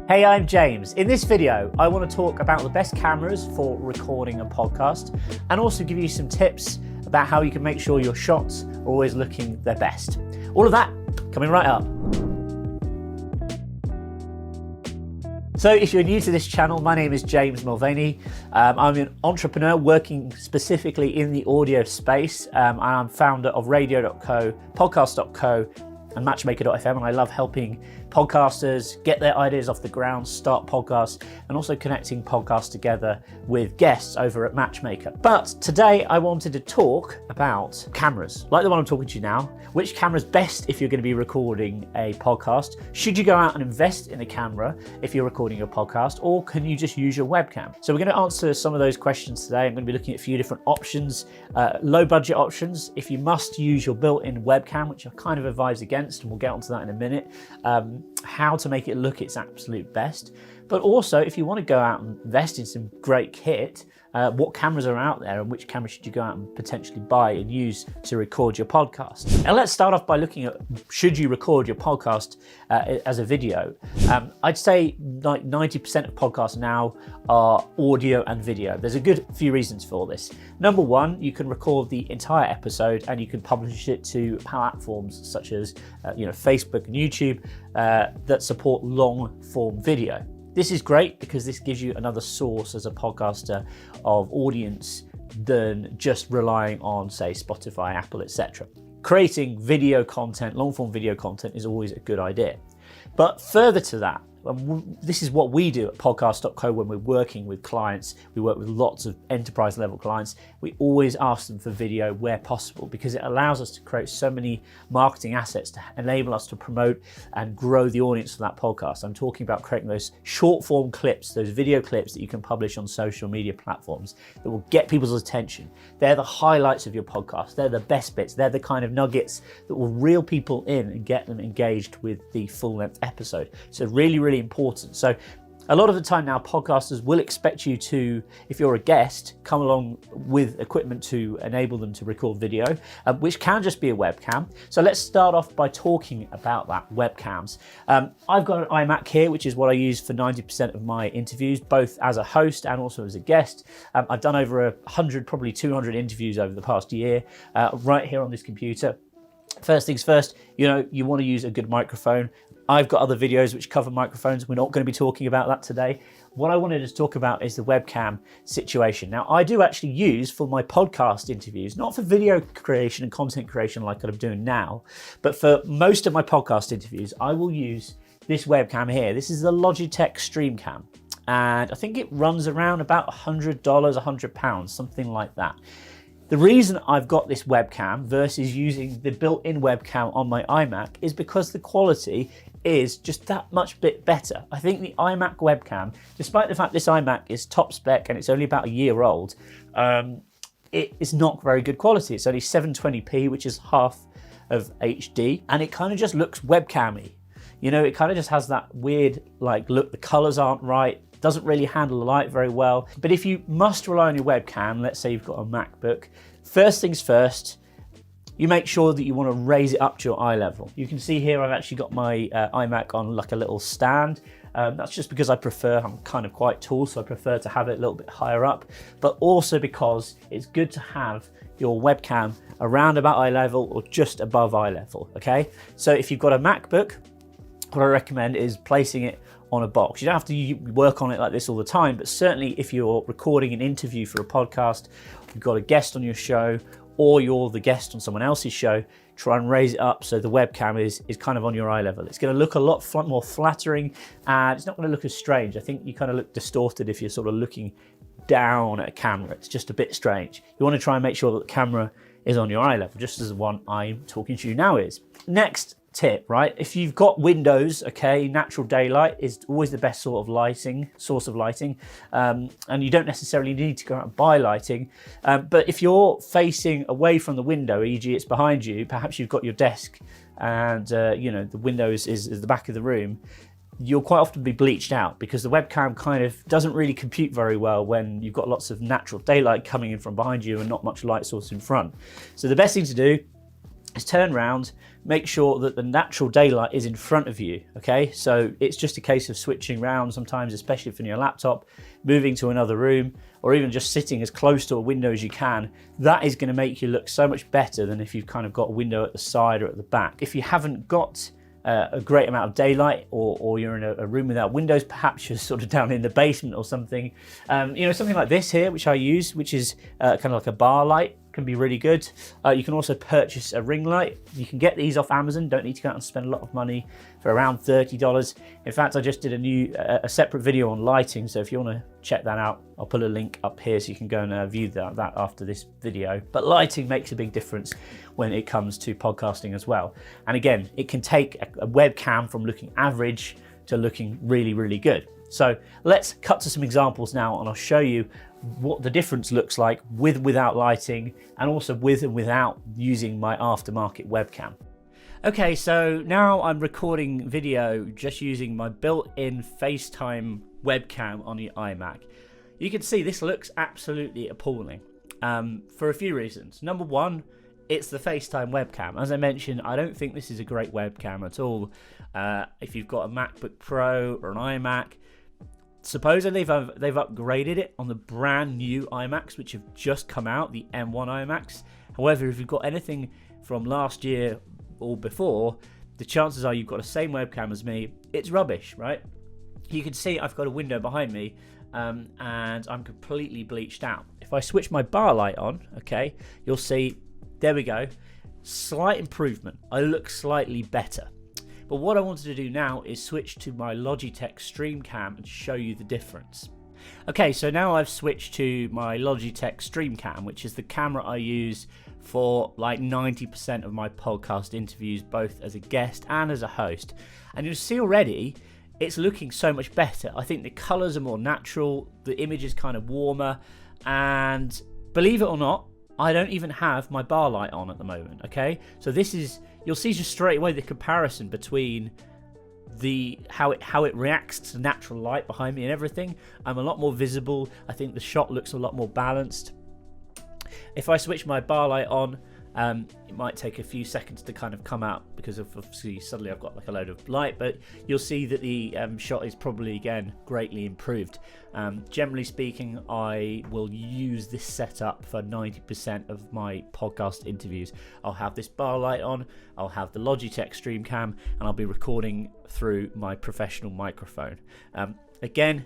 Hey, I'm James. In this video, I want to talk about the best cameras for recording a podcast and also give you some tips about how you can make sure your shots are always looking their best. All of that coming right up. So if you're new to this channel, my name is James Mulvaney. I'm an entrepreneur working specifically in the audio space. I'm founder of radio.co, podcast.co, and matchmaker.fm, and I love helping podcasters get their ideas off the ground, start podcasts, and also connecting podcasts together with guests over at Matchmaker. But today I wanted to talk about cameras, like the one I'm talking to you now. Which camera is best if you're going to be recording a podcast? Should you go out and invest in a camera if you're recording a podcast, or can you just use your webcam? So we're going to answer some of those questions today. I'm going to be looking at a few different options, low budget options. If you must use your built-in webcam, which I kind of advise against, and we'll get onto that in a minute, how to make it look its absolute best. But also, if you want to go out and invest in some great kit, what cameras are out there and which camera should you go out and potentially buy and use to record your podcast. Now let's start off by looking at, should you record your podcast as a video? I'd say like 90% of podcasts now are audio and video. There's a good few reasons for this. Number one, you can record the entire episode and you can publish it to platforms such as Facebook and YouTube that support long form video. This is great because this gives you another source as a podcaster of audience than just relying on, say, Spotify, Apple, etc. Creating video content, long form video content is always a good idea. But further to that, this is what we do at podcast.co when we're working with clients. We work with lots of enterprise level clients. We always ask them for video where possible because it allows us to create so many marketing assets to enable us to promote and grow the audience for that podcast. I'm talking about creating those short form clips, those video clips that you can publish on social media platforms that will get people's attention. They're the highlights of your podcast. They're the best bits. They're the kind of nuggets that will reel people in and get them engaged with the full length episode. So really important. So a lot of the time now, podcasters will expect you to, if you're a guest, come along with equipment to enable them to record video, which can just be a webcam. So let's start off by talking about that, webcams. I've got an iMac here, which is what I use for 90% of my interviews, both as a host and also as a guest. I've done over 100, probably 200 interviews over the past year, right here on this computer. First things first, you want to use a good microphone. I've got other videos which cover microphones. We're not going to be talking about that today. What I wanted to talk about is the webcam situation. Now, I do actually use for my podcast interviews, not for video creation and content creation like I'm doing now, but for most of my podcast interviews, I will use this webcam here. This is the Logitech Streamcam. And I think it runs around about $100, £100, something like that. The reason I've got this webcam versus using the built-in webcam on my iMac is because the quality is just that much bit better. I think the iMac webcam, despite the fact this iMac is top spec and it's only about a year old, it is not very good quality. It's only 720p, which is half of HD, and it kind of just looks webcam-y. It kind of just has that weird look. The colors aren't right. Doesn't really handle the light very well. But if you must rely on your webcam, let's say you've got a MacBook, first things first, you make sure that you want to raise it up to your eye level. You can see here I've actually got my iMac on like a little stand. That's just because I'm kind of quite tall, so I prefer to have it a little bit higher up, but also because it's good to have your webcam around about eye level or just above eye level, okay? So if you've got a MacBook, what I recommend is placing it on a box. You don't have to work on it like this all the time, but certainly if you're recording an interview for a podcast, you've got a guest on your show, or you're the guest on someone else's show, try and raise it up so the webcam is kind of on your eye level. It's going to look a lot more flattering, and it's not going to look as strange. I think you kind of look distorted if you're sort of looking down at a camera. It's just a bit strange. You want to try and make sure that the camera is on your eye level, just as the one I'm talking to you now is. Next tip, right? If you've got windows, okay, natural daylight is always the best source of lighting, and you don't necessarily need to go out and buy lighting. But if you're facing away from the window, e.g. it's behind you, perhaps you've got your desk and the window is the back of the room, you'll quite often be bleached out because the webcam kind of doesn't really compute very well when you've got lots of natural daylight coming in from behind you and not much light source in front. So the best thing to do is turn around, make sure that the natural daylight is in front of you, okay? So it's just a case of switching around sometimes, especially if you're on your laptop, moving to another room, or even just sitting as close to a window as you can. That is going to make you look so much better than if you've kind of got a window at the side or at the back. If you haven't got a great amount of daylight, or you're in a room without windows, perhaps you're sort of down in the basement or something, you know, something like this here, which I use, which is kind of like a bar light, can be really good. You can also purchase a ring light. You can get these off Amazon, don't need to go out and spend a lot of money, for around $30. In fact, I just did a separate video on lighting, so if you want to check that out, I'll put a link up here so you can go and view that after this video. But lighting makes a big difference when it comes to podcasting as well. And again, it can take a webcam from looking average to looking really, really good. So let's cut to some examples now, and I'll show you what the difference looks like with and without lighting, and also with and without using my aftermarket webcam. Okay, so now I'm recording video just using my built-in FaceTime webcam on the iMac. You can see this looks absolutely appalling for a few reasons. Number one, it's the FaceTime webcam. As I mentioned, I don't think this is a great webcam at all. If you've got a MacBook Pro or an iMac, supposedly they've upgraded it on the brand new iMacs which have just come out, the M1 iMacs. However, if you've got anything from last year or before, the chances are you've got the same webcam as me. It's rubbish, right? You can see I've got a window behind me, and I'm completely bleached out. If I switch my bar light on, okay, you'll see, there we go, slight improvement. I look slightly better. But what I wanted to do now is switch to my Logitech Streamcam and show you the difference. Okay, so now I've switched to my Logitech Streamcam, which is the camera I use for like 90% of my podcast interviews, both as a guest and as a host. And you'll see already, it's looking so much better. I think the colors are more natural, the image is kind of warmer, and believe it or not, I don't even have my bar light on at the moment, okay? So this is, you'll see just straight away the comparison between how it reacts to natural light behind me and everything. I'm a lot more visible. I think the shot looks a lot more balanced. If I switch my bar light on, it might take a few seconds to kind of come out because of obviously suddenly I've got like a load of light, but you'll see that the shot is probably again greatly improved. Generally speaking, I will use this setup for 90% of my podcast interviews. I'll have this bar light on, I'll have the Logitech Streamcam, and I'll be recording through my professional microphone. Again,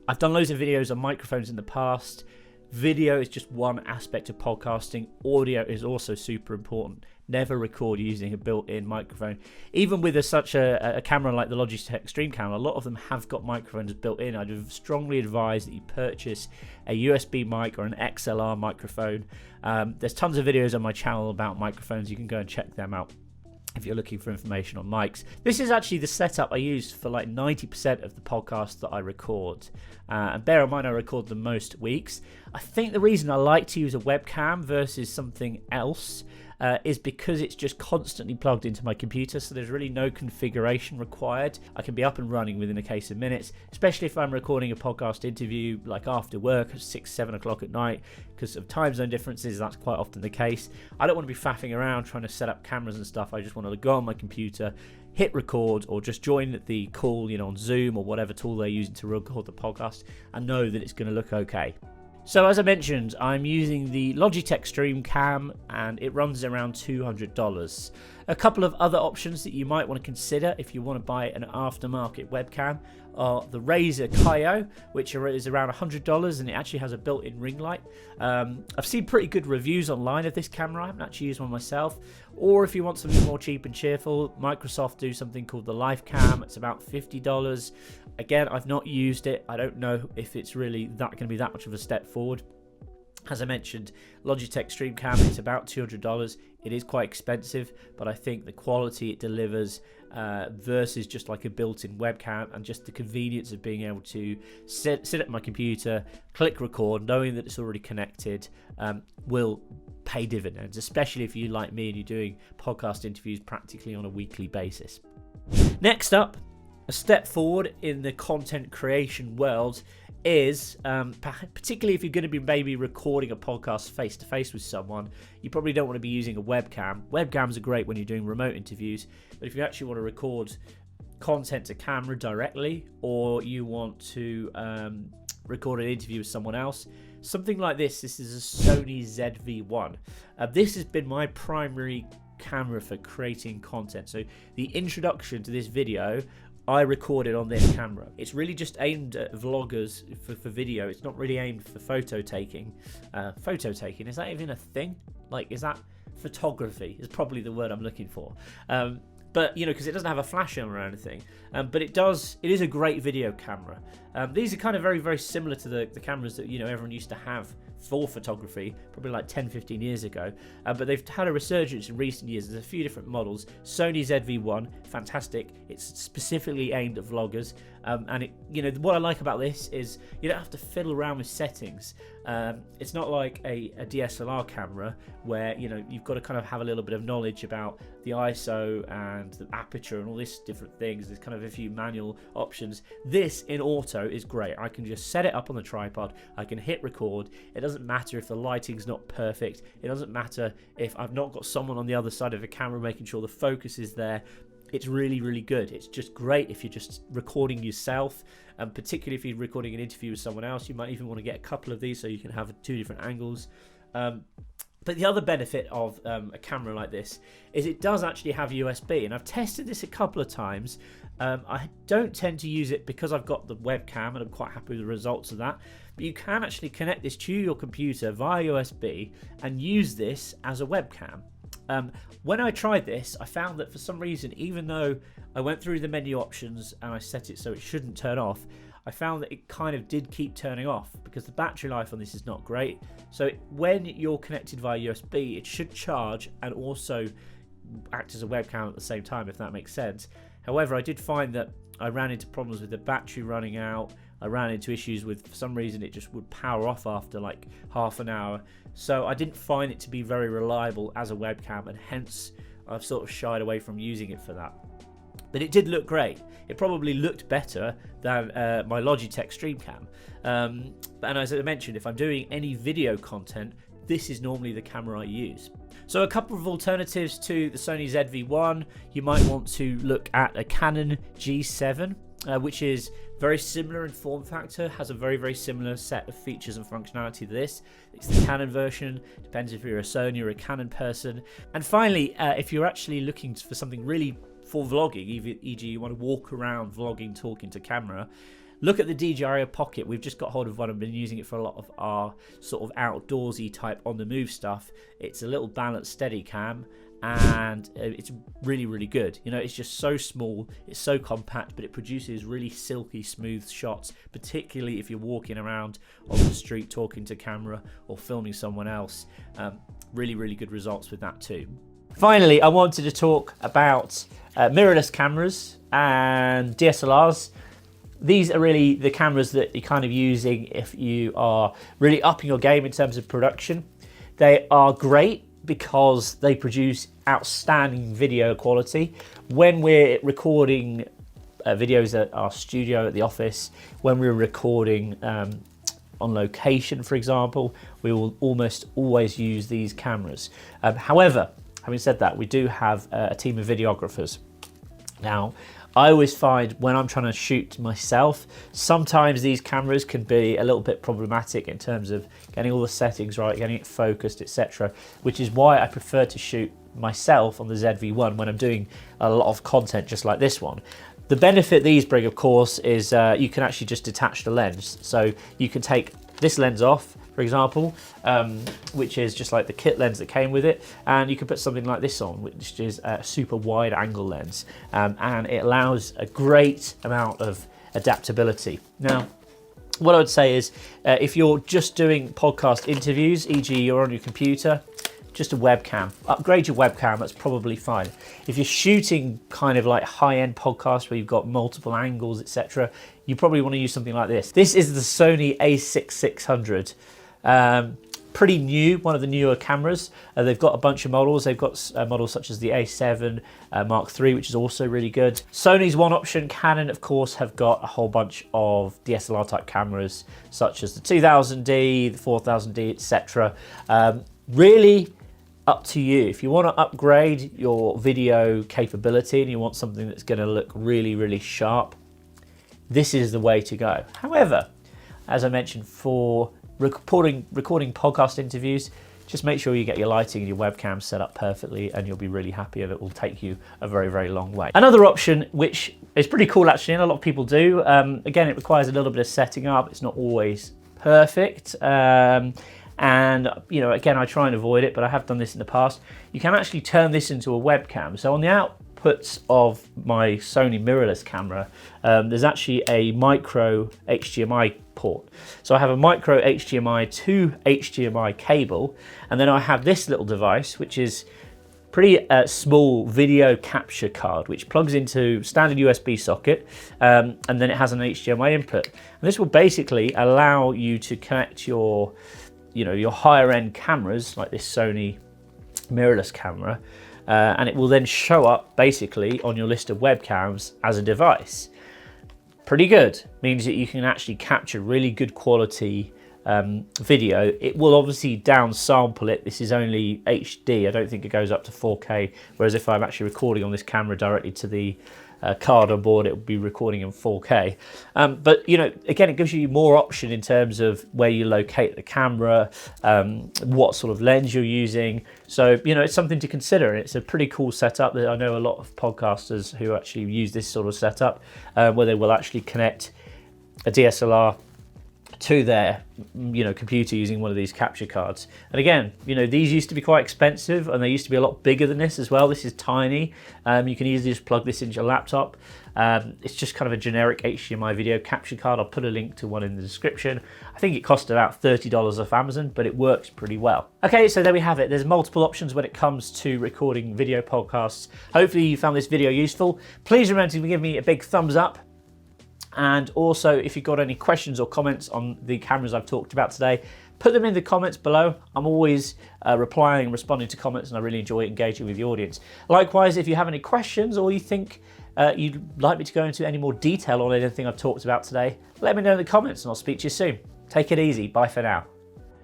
I've done loads of videos on microphones in the past. Video is just one aspect of podcasting. Audio is also super important. Never record using a built-in microphone. Even with such a camera like the Logitech Streamcam, a lot of them have got microphones built in. I'd strongly advise that you purchase a USB mic or an XLR microphone. There's tons of videos on my channel about microphones. You can go and check them out if you're looking for information on mics. This is actually the setup I use for like 90% of the podcasts that I record. And bear in mind, I record them most weeks. I think the reason I like to use a webcam versus something else is because it's just constantly plugged into my computer, so there's really no configuration required. I can be up and running within a case of minutes, especially if I'm recording a podcast interview like after work at 6-7 o'clock at night. Because of time zone differences, that's quite often the case. I don't want to be faffing around trying to set up cameras and stuff. I just want to go on my computer, hit record, or just join the call, you know, on Zoom or whatever tool they're using to record the podcast, and know that it's going to look okay. So as I mentioned, I'm using the Logitech Streamcam, and it runs around $200. A couple of other options that you might want to consider if you want to buy an aftermarket webcam are the Razer Kyo, which is around $100, and it actually has a built-in ring light. I've seen pretty good reviews online of this camera. I haven't actually used one myself. Or if you want something more cheap and cheerful, Microsoft do something called the LifeCam. It's about $50. Again, I've not used it. I don't know if it's really going to be that much of a step forward. As I mentioned, Logitech Streamcam is about $200. It is quite expensive, but I think the quality it delivers versus just like a built-in webcam, and just the convenience of being able to sit at my computer, click record, knowing that it's already connected, will pay dividends, especially if you like me and you're doing podcast interviews practically on a weekly basis. Next up, a step forward in the content creation world is, particularly if you're going to be maybe recording a podcast face-to-face with someone, you probably don't want to be using a webcam. Webcams are great when you're doing remote interviews, but if you actually want to record content to camera directly, or you want to record an interview with someone else, something like this is a Sony ZV-1. This has been my primary camera for creating content. So the introduction to this video I recorded on this camera. It's really just aimed at vloggers for video. It's not really aimed for photo taking. Photo taking, is that even a thing? Like, is that photography? Is probably the word I'm looking for. But you know, because it doesn't have a flash on or anything, but it is a great video camera. These are kind of very similar to the cameras that, you know, everyone used to have for photography probably like 10-15 years ago, but they've had a resurgence in recent years. There's a few different models. Sony ZV-1, fantastic. It's specifically aimed at vloggers, and it, you know, what I like about this is you don't have to fiddle around with settings. It's not like a DSLR camera where, you know, you've got to kind of have a little bit of knowledge about the ISO and the aperture and all these different things. There's kind of a few manual options. This in auto is great. I can just set it up on the tripod. I can hit record. It doesn't matter if the lighting's not perfect. It doesn't matter if I've not got someone on the other side of the camera making sure the focus is there. It's really good. It's just great if you're just recording yourself, and particularly if you're recording an interview with someone else. You might even want to get a couple of these so you can have 2 different angles. But the other benefit of a camera like this is it does actually have USB, and I've tested this a couple of times. I don't tend to use it because I've got the webcam and I'm quite happy with the results of that, but you can actually connect this to your computer via USB and use this as a webcam. When I tried this, I found that for some reason, even though I went through the menu options and I set it so it shouldn't turn off, I found that it kind of did keep turning off because the battery life on this is not great. So when you're connected via USB, it should charge and also act as a webcam at the same time, if that makes sense. However, I did find that I ran into problems with the battery running out. I ran into issues with, for some reason, it just would power off after like half an hour. So I didn't find it to be very reliable as a webcam, and hence I've sort of shied away from using it for that. But it did look great. It probably looked better than my Logitech Streamcam. And as I mentioned, if I'm doing any video content, this is normally the camera I use. So a couple of alternatives to the Sony ZV-1, you might want to look at a Canon G7, which is very similar in form factor, has a very similar set of features and functionality to this. It's the Canon version, depends if you're a Sony or a Canon person. And finally, if you're actually looking for something really for vlogging, e.g. you want to walk around vlogging, talking to camera, look at the DJI Pocket. We've just got hold of one. I've been using it for a lot of our sort of outdoorsy type on the move stuff. It's a little balanced steady cam, and it's really good. You know, it's just so small, it's so compact, but it produces really silky smooth shots, particularly if you're walking around on the street talking to camera or filming someone else. Really good results with that too. Finally, I wanted to talk about mirrorless cameras and DSLRs. These are really the cameras that you're kind of using if you are really upping your game in terms of production. They are great because they produce outstanding video quality. When we're recording videos at our studio at the office, when we're recording on location, for example, we will almost always use these cameras. However, having said that, we do have a team of videographers. Now, I always find when I'm trying to shoot myself, sometimes these cameras can be a little bit problematic in terms of getting all the settings right, getting it focused, etc. Which is why I prefer to shoot myself on the ZV-1 when I'm doing a lot of content just like this one. The benefit these bring, of course, is you can actually just detach the lens. So you can take this lens off, for example, which is just like the kit lens that came with it, and you can put something like this on, which is a super wide angle lens, and it allows a great amount of adaptability. Now, what I would say is if you're just doing podcast interviews, e.g. you're on your computer, just a webcam, upgrade your webcam, that's probably fine. If you're shooting kind of like high-end podcasts where you've got multiple angles, etc., you probably want to use something like this. This is the Sony A660. pretty new, one of the newer cameras. They've got a bunch of models. They've got models such as the A7 Mark III, which is also really good. Sony's one option. Canon, of course, have got a whole bunch of DSLR type cameras, such as the 2000D, the 4000D, etc. Really up to you. If you want to upgrade your video capability and you want something that's going to look really, really sharp, this is the way to go. However, as I mentioned, for recording podcast interviews, just make sure you get your lighting and your webcam set up perfectly, and you'll be really happy, and it will take you a very, very long way. Another option, which is pretty cool actually, and a lot of people do, again, it requires a little bit of setting up. It's not always perfect. And, you know, again, I try and avoid it, but I have done this in the past. You can actually turn this into a webcam. So on the outputs of my Sony mirrorless camera, there's actually a micro HDMI port. So I have a micro HDMI to HDMI cable, and then I have this little device, which is pretty small video capture card, which plugs into standard USB socket, and then it has an HDMI input. And this will basically allow you to connect your higher end cameras like this Sony mirrorless camera, and it will then show up basically on your list of webcams as a device. Pretty good. Means that you can actually capture really good quality video. It will obviously downsample it. This is only HD. I don't think it goes up to 4K, whereas if I'm actually recording on this camera directly to the card on board, it will be recording in 4K. But you know, again, it gives you more option in terms of where you locate the camera, what sort of lens you're using. So you know, it's something to consider. It's a pretty cool setup. That I know a lot of podcasters who actually use this sort of setup, where they will actually connect a DSLR to their computer using one of these capture cards. And again, these used to be quite expensive, and they used to be a lot bigger than this as well. This is tiny. You can easily just plug this into your laptop. It's just kind of a generic HDMI video capture card. I'll put a link to one in the description. I think it cost about $30 off Amazon, but it works pretty well. Okay, so there we have it. There's multiple options when it comes to recording video podcasts. Hopefully you found this video useful. Please remember to give me a big thumbs up. And also, if you've got any questions or comments on the cameras I've talked about today, put them in the comments below. I'm always replying and responding to comments, and I really enjoy engaging with the audience. Likewise, if you have any questions or you think you'd like me to go into any more detail on anything I've talked about today, let me know in the comments and I'll speak to you soon. Take it easy. Bye for now.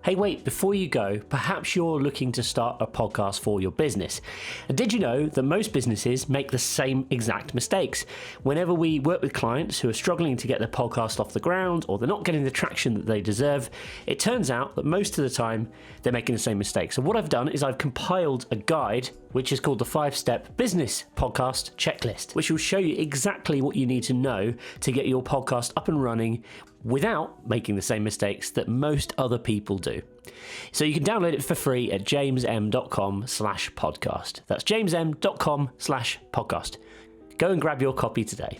Hey, wait, before you go, perhaps you're looking to start a podcast for your business. Did you know that most businesses make the same exact mistakes? Whenever we work with clients who are struggling to get their podcast off the ground, or they're not getting the traction that they deserve, it turns out that most of the time they're making the same mistake. So what I've done is I've compiled a guide, which is called the 5-Step Business Podcast Checklist, which will show you exactly what you need to know to get your podcast up and running without making the same mistakes that most other people do. So you can download it for free at jamesm.com/podcast. That's jamesm.com/podcast. Go and grab your copy today.